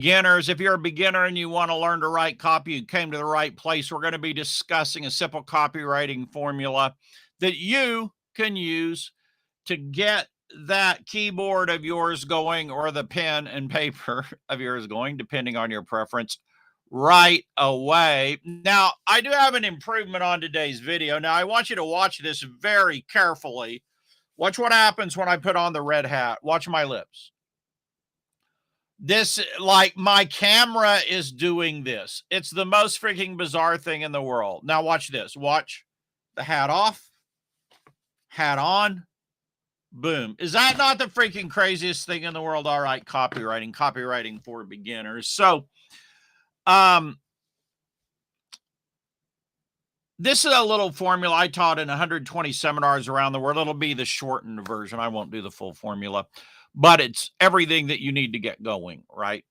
Beginners. If you're a beginner and you want to learn to write copy, you came to the right place. We're going to be discussing a simple copywriting formula that you can use to get that keyboard of yours going, or the pen and paper of yours going, depending on your preference, right away. Now, I do have an improvement on today's video. Now, I want you to watch this very carefully. Watch what happens when I put on the red hat. Watch my lips. This, like, my camera is doing this. It's the most freaking bizarre thing in the world. Now watch this. Watch the hat off, hat on, boom. Is that not the freaking craziest thing in the world? All right, copywriting for beginners. So, this is a little formula I taught in 120 seminars around the world. It'll be the shortened version. I won't do the full formula, but it's everything that you need to get going, right?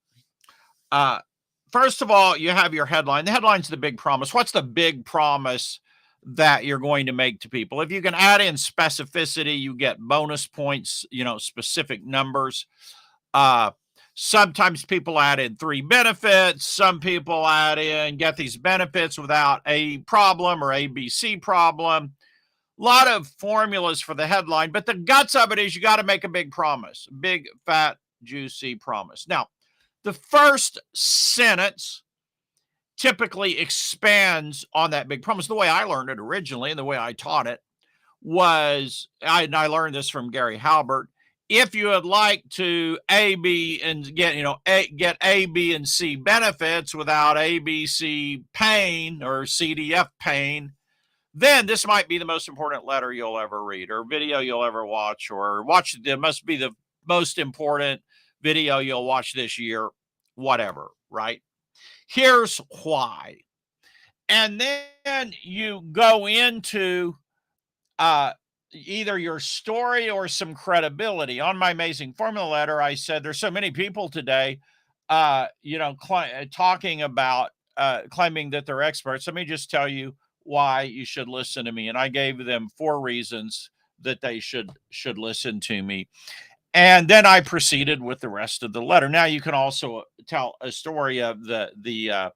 First of all, you have your headline. The headline's the big promise. What's the big promise that you're going to make to people? If you can add in specificity, you get bonus points, specific numbers. Sometimes people add in 3 benefits. Some people get these benefits without a problem or ABC problem. A lot of formulas for the headline, but the guts of it is you got to make a big promise, big, fat, juicy promise. Now, the first sentence typically expands on that big promise. The way I learned it originally and the way I taught it was, I learned this from Gary Halbert. If you would like to A, B, and get A, B, and C benefits without A, B, C pain or CDF pain, then this might be the most important letter you'll ever read, or video you'll ever watch, it must be the most important video you'll watch this year, whatever, right? Here's why. And then you go into either your story or some credibility. On my amazing formula letter, I said there's so many people today, talking about claiming that they're experts. Let me just tell you why you should listen to me. And I gave them 4 reasons that they should listen to me. And then I proceeded with the rest of the letter. Now you can also tell a story of the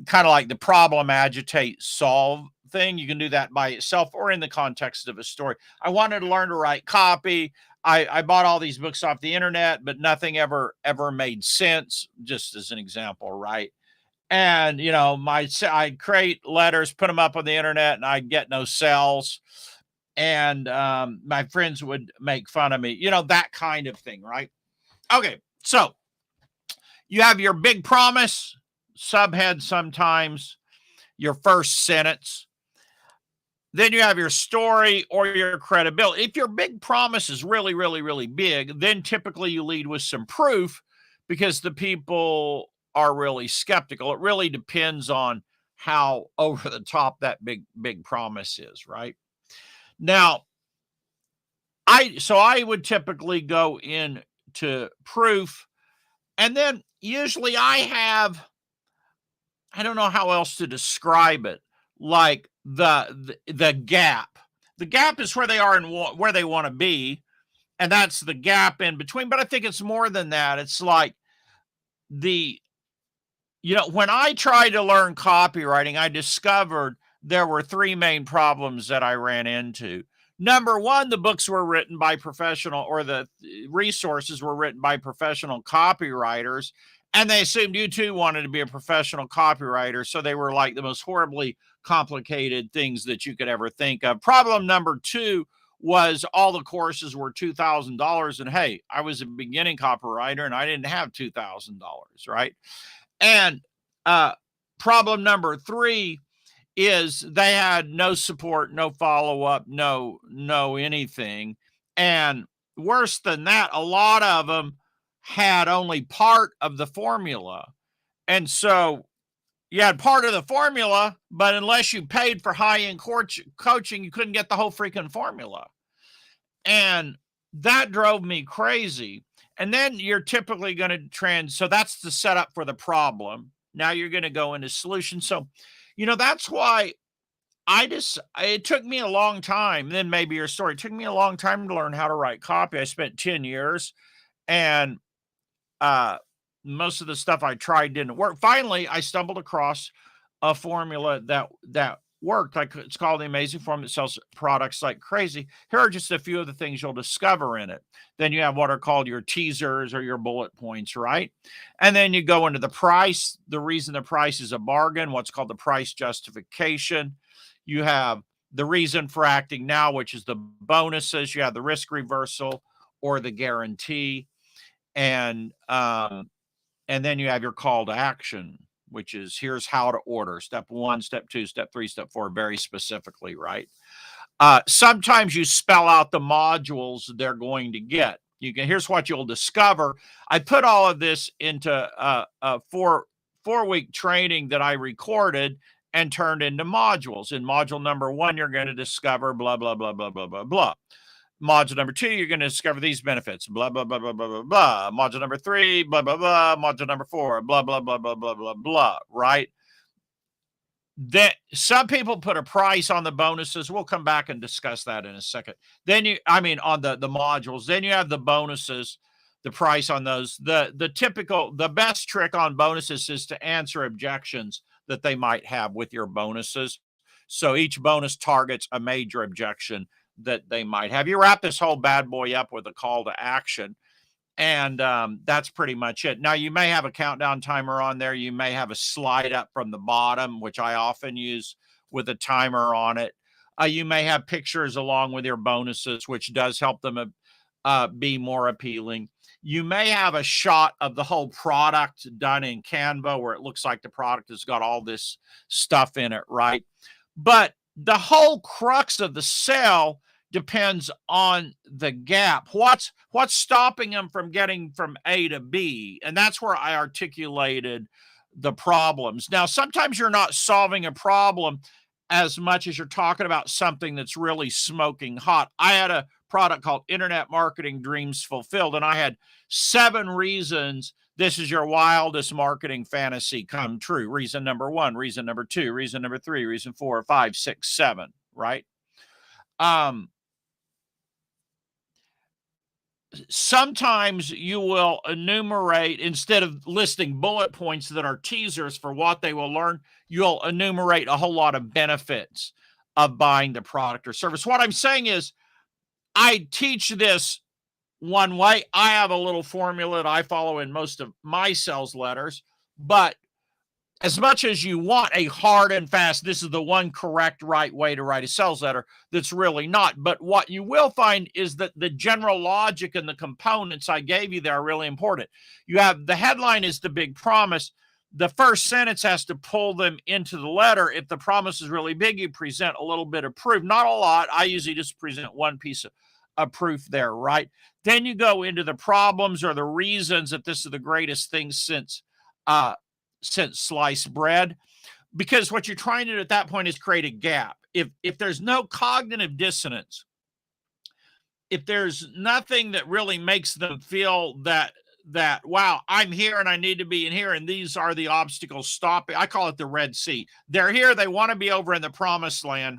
kind of like the problem, agitate, solve thing. You can do that by itself or in the context of a story. I wanted to learn to write copy. I bought all these books off the internet, but nothing ever made sense, just as an example, right? And, I create letters, put them up on the internet, and I get no sales. And my friends would make fun of me, that kind of thing, right? Okay, so you have your big promise, subhead sometimes, your first sentence. Then you have your story or your credibility. If your big promise is really, really, really big, then typically you lead with some proof because the people are really skeptical. It really depends on how over the top that big promise is, right? Now, I would typically go into proof, and then usually I don't know how else to describe it, like the gap. The gap is where they are and where they want to be, and that's the gap in between. But I think it's more than that. It's like when I tried to learn copywriting, I discovered there were 3 main problems that I ran into. Number one, the books were written by professional, or the resources were written by professional copywriters, and they assumed you too wanted to be a professional copywriter. So they were like the most horribly complicated things that you could ever think of. Problem number 2 was all the courses were $2,000. And hey, I was a beginning copywriter and I didn't have $2,000, right? And problem number 3 is they had no support, no follow-up, no anything. And worse than that, a lot of them had only part of the formula. And so you had part of the formula, but unless you paid for high-end coaching, you couldn't get the whole freaking formula. And that drove me crazy. And then you're typically going to so that's the setup for the problem. Now you're going to go into solution. So, that's why it took me a long time. Then maybe your story. It took me a long time to learn how to write copy. I spent 10 years, and most of the stuff I tried didn't work. Finally, I stumbled across a formula that worked. It's called the Amazing Formula that sells products like crazy. Here are just a few of the things you'll discover in it. Then you have what are called your teasers or your bullet points, right? And then you go into the price, the reason the price is a bargain, what's called the price justification. You have the reason for acting now, which is the bonuses. You have the risk reversal or the guarantee. And then you have your call to action, which is here's how to order. Step 1, step 2, step 3, step 4, very specifically, right? Sometimes you spell out the modules they're going to get. Here's what you'll discover. I put all of this into a four-week training that I recorded and turned into modules. In module number 1, you're going to discover blah, blah, blah, blah, blah, blah, blah. Module number 2, you're going to discover these benefits, blah, blah, blah, blah, blah, blah, blah. Module number 3, blah, blah, blah. Module number 4, blah, blah, blah, blah, blah, blah, blah, right? That some people put a price on the bonuses. We'll come back and discuss that in a second. Then on the modules, then you have the bonuses, the price on those. The best trick on bonuses is to answer objections that they might have with your bonuses. So each bonus targets a major objection that they might have. You wrap this whole bad boy up with a call to action, and that's pretty much it. Now, you may have a countdown timer on there. You may have a slide up from the bottom, which I often use with a timer on it. You may have pictures along with your bonuses, which does help them be more appealing. You may have a shot of the whole product done in Canva where it looks like the product has got all this stuff in it, right? But the whole crux of the sale depends on the gap. What's stopping them from getting from A to B? And that's where I articulated the problems. Now, sometimes you're not solving a problem as much as you're talking about something that's really smoking hot. I had a product called Internet Marketing Dreams Fulfilled, and I had 7 reasons this is your wildest marketing fantasy come true. Reason number 1, reason number 2, reason number 3, reason 4, 5, 6, 7, right? Sometimes you will enumerate, instead of listing bullet points that are teasers for what they will learn, you'll enumerate a whole lot of benefits of buying the product or service. What I'm saying is, I teach this one way. I have a little formula that I follow in most of my sales letters, but as much as you want a hard and fast, this is the one correct, right way to write a sales letter, that's really not. But what you will find is that the general logic and the components I gave you there are really important. You have the headline is the big promise. The first sentence has to pull them into the letter. If the promise is really big, you present a little bit of proof, not a lot. I usually just present one piece of proof there, right? Then you go into the problems or the reasons that this is the greatest thing since sliced bread, because what you're trying to do at that point is create a gap. If there's no cognitive dissonance, if there's nothing that really makes them feel that wow, I'm here and I need to be in here, and these are the obstacles stopping. I call it the Red Sea. They're here, they want to be over in the promised land.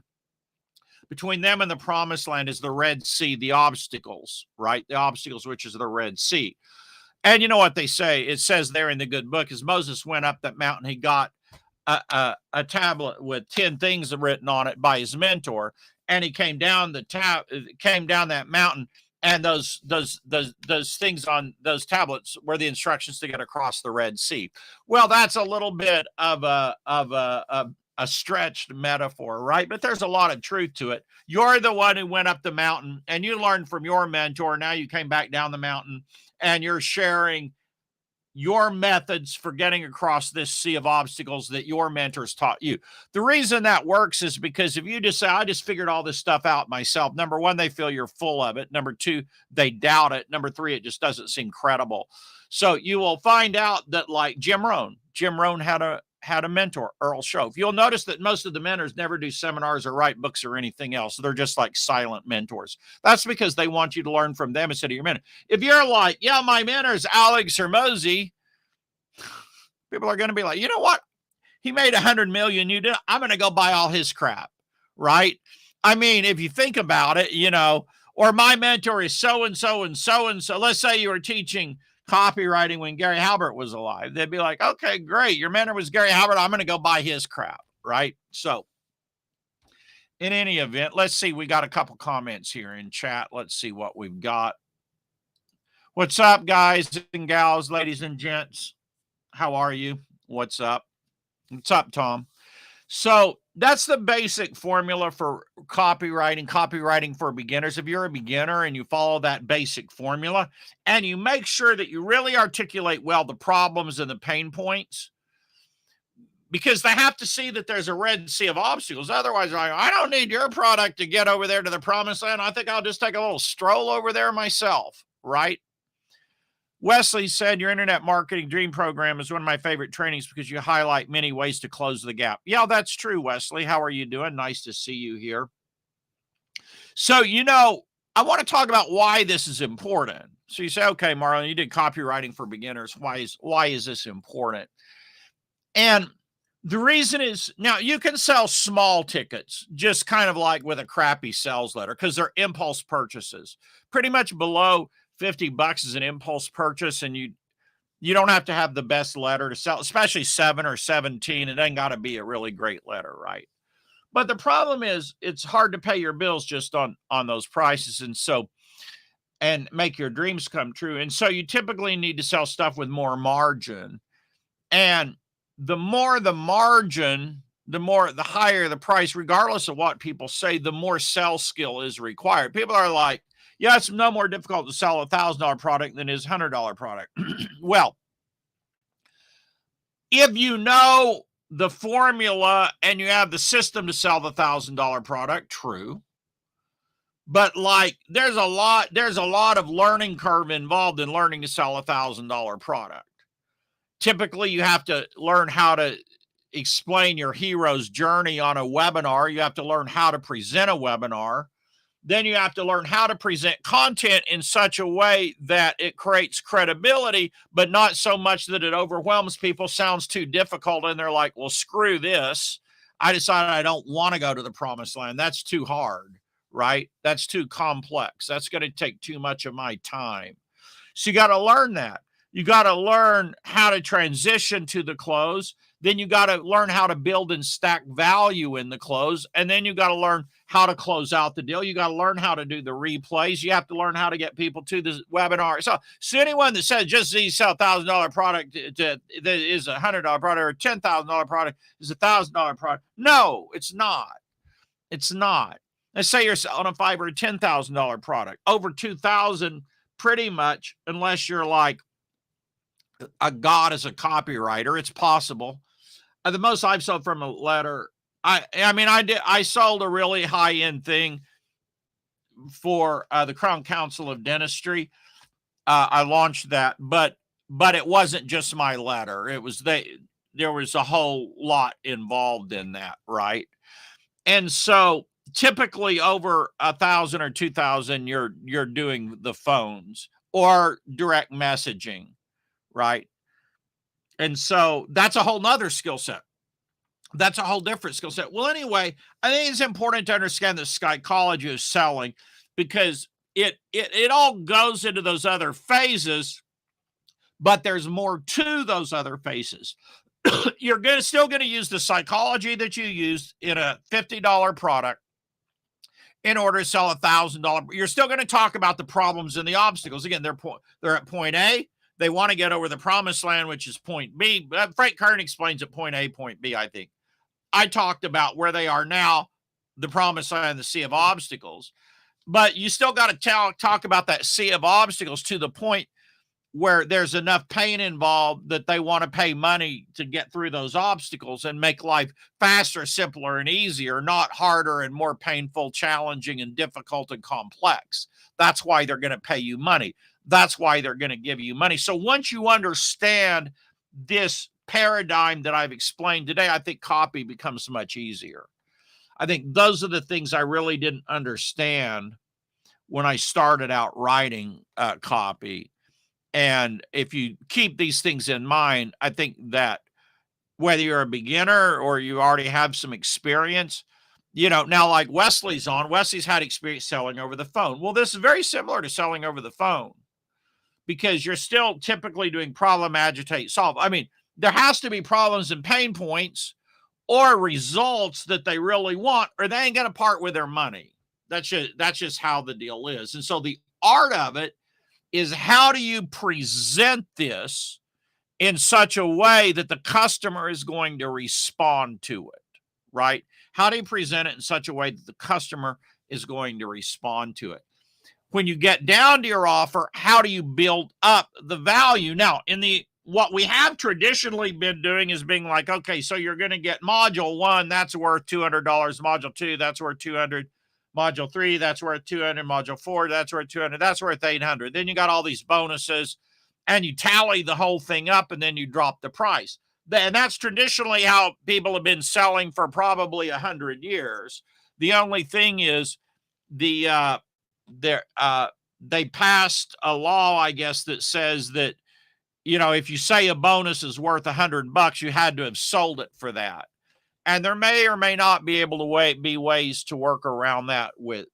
Between them and the promised land is the Red Sea, the obstacles, right? The obstacles, which is the Red Sea. And you know what they say? It says there in the good book, as Moses went up that mountain, he got a tablet with 10 things written on it by his mentor, and he came down that mountain, and those things on those tablets were the instructions to get across the Red Sea. Well, that's a little bit of a stretched metaphor, right? But there's a lot of truth to it. You're the one who went up the mountain, and you learned from your mentor. Now you came back down the mountain, and you're sharing your methods for getting across this sea of obstacles that your mentors taught you. The reason that works is because if you just say, I just figured all this stuff out myself, number 1, they feel you're full of it. Number 2, they doubt it. Number 3, it just doesn't seem credible. So you will find out that, like Jim Rohn had a mentor, Earl Shove. You'll notice that most of the mentors never do seminars or write books or anything else. They're just like silent mentors. That's because they want you to learn from them instead of your mentor. If you're like, yeah, my mentor's Alex Hormozi, people are going to be like, you know what? He made 100 million. You did. I'm going to go buy all his crap, right? I mean, if you think about it, or my mentor is so-and-so and so-and-so. Let's say you were teaching copywriting when Gary Halbert was alive. They'd be like, okay, great. Your mentor was Gary Halbert. I'm going to go buy his crap, right? So in any event, let's see. We got a couple comments here in chat. Let's see what we've got. What's up, guys and gals, ladies and gents? How are you? What's up? What's up, Tom? So that's the basic formula for copywriting for beginners. If you're a beginner and you follow that basic formula and you make sure that you really articulate well the problems and the pain points, because they have to see that there's a red sea of obstacles. Otherwise, they're like, I don't need your product to get over there to the promised land. I think I'll just take a little stroll over there myself, right? Wesley said, your internet marketing dream program is one of my favorite trainings because you highlight many ways to close the gap. Yeah, that's true, Wesley. How are you doing? Nice to see you here. So, I want to talk about why this is important. So you say, okay, Marlon, you did copywriting for beginners. Why is this important? And the reason is, now you can sell small tickets, just kind of like with a crappy sales letter, because they're impulse purchases. Pretty much below $50 is an impulse purchase, and you don't have to have the best letter to sell, especially 7 or 17. It ain't got to be a really great letter, right? But the problem is it's hard to pay your bills just on those prices, and make your dreams come true. And so you typically need to sell stuff with more margin. And the more the margin, the higher the price, regardless of what people say, the more sales skill is required. People are like, yeah, it's no more difficult to sell a $1,000 product than it is a $100 product. Well, if you know the formula and you have the system to sell the $1,000 product, true. But there's a lot of learning curve involved in learning to sell a $1,000 product. Typically, you have to learn how to explain your hero's journey on a webinar. You have to learn how to present a webinar. Then you have to learn how to present content in such a way that it creates credibility, but not so much that it overwhelms people, sounds too difficult, and they're like, well, screw this. I decided I don't want to go to the promised land. That's too hard, right? That's too complex. That's going to take too much of my time. So you got to learn that. You got to learn how to transition to the close. Then you got to learn how to build and stack value in the close. And then you got to learn how to close out the deal. You got to learn how to do the replays. You have to learn how to get people to the webinar. So anyone that says just sell $1,000 product that is a $100 product, or a $10,000 product is a $1,000 product. No, it's not. It's not. Let's say you're selling a $5,000 or a $10,000 product. Over $2,000, pretty much, unless you're like a god as a copywriter, it's possible. The most I've sold from a letter, I sold a really high-end thing for the Crown Council of Dentistry. I launched that, but it wasn't just my letter. There was a whole lot involved in that, right? And so typically over 1,000 or 2,000, you're doing the phones or direct messaging, right? And so that's a whole nother skill set. That's a whole different skill set. Well, anyway, I think it's important to understand the psychology of selling, because it all goes into those other phases, but there's more to those other phases. You're still going to use the psychology that you used in a $50 product in order to sell a $1,000. You're still going to talk about the problems and the obstacles. Again, they're at point A. They want to get over the promised land, which is point B. Frank Kern explains at point A, point B, I think. I talked about where they are now, the promised land, the sea of obstacles. But you still got to talk about that sea of obstacles to the point where there's enough pain involved that they want to pay money to get through those obstacles and make life faster, simpler, and easier, not harder and more painful, challenging, and difficult and complex. That's why they're going to pay you money. That's why they're going to give you money. So once you understand this paradigm that I've explained today, I think copy becomes much easier. I think those are the things I really didn't understand when I started out writing copy. And if you keep these things in mind, I think that whether you're a beginner or you already have some experience, now like Wesley's had experience selling over the phone. Well, this is very similar to selling over the phone. because you're still typically doing problem, agitate, solve. I mean, there has to be problems and pain points or results that they really want, or they ain't going to part with their money. That's just how the deal is. And so the art of it is, how do you present this in such a way that the customer is going to respond to it, right? How do you present it in such a way that the customer is going to respond to it? When you get down to your offer, how do you build up the value? Now, what we have traditionally been doing is being like, okay, so you're going to get module 1, that's worth $200. Module 2, that's worth $200. Module 3, that's worth $200. Module 4, that's worth $200. That's worth $800. Then you got all these bonuses, and you tally the whole thing up, and then you drop the price. And that's traditionally how people have been selling for probably 100 years. The only thing is they passed a law, I guess, that says that, if you say a bonus is worth $100, you had to have sold it for that. And there may or may not be able to be ways to work around that with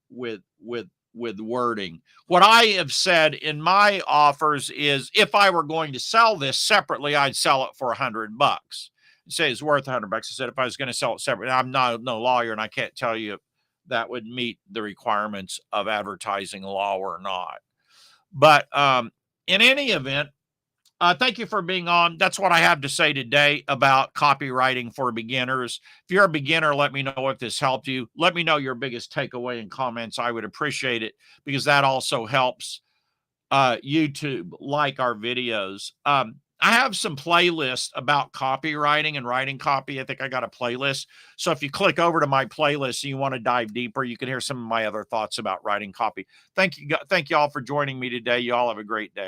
wording. What I have said in my offers is, if I were going to sell this separately, I'd sell it for $100. Say it's worth $100. I said, if I was going to sell it separately, I'm no lawyer, and I can't tell you if that would meet the requirements of advertising law or not. But in any event, thank you for being on. That's what I have to say today about copywriting for beginners. If you're a beginner, let me know if this helped you. Let me know your biggest takeaway in comments. I would appreciate it, because that also helps YouTube like our videos. I have some playlists about copywriting and writing copy. I think I got a playlist. So if you click over to my playlist and you want to dive deeper, you can hear some of my other thoughts about writing copy. Thank you all for joining me today. You all have a great day.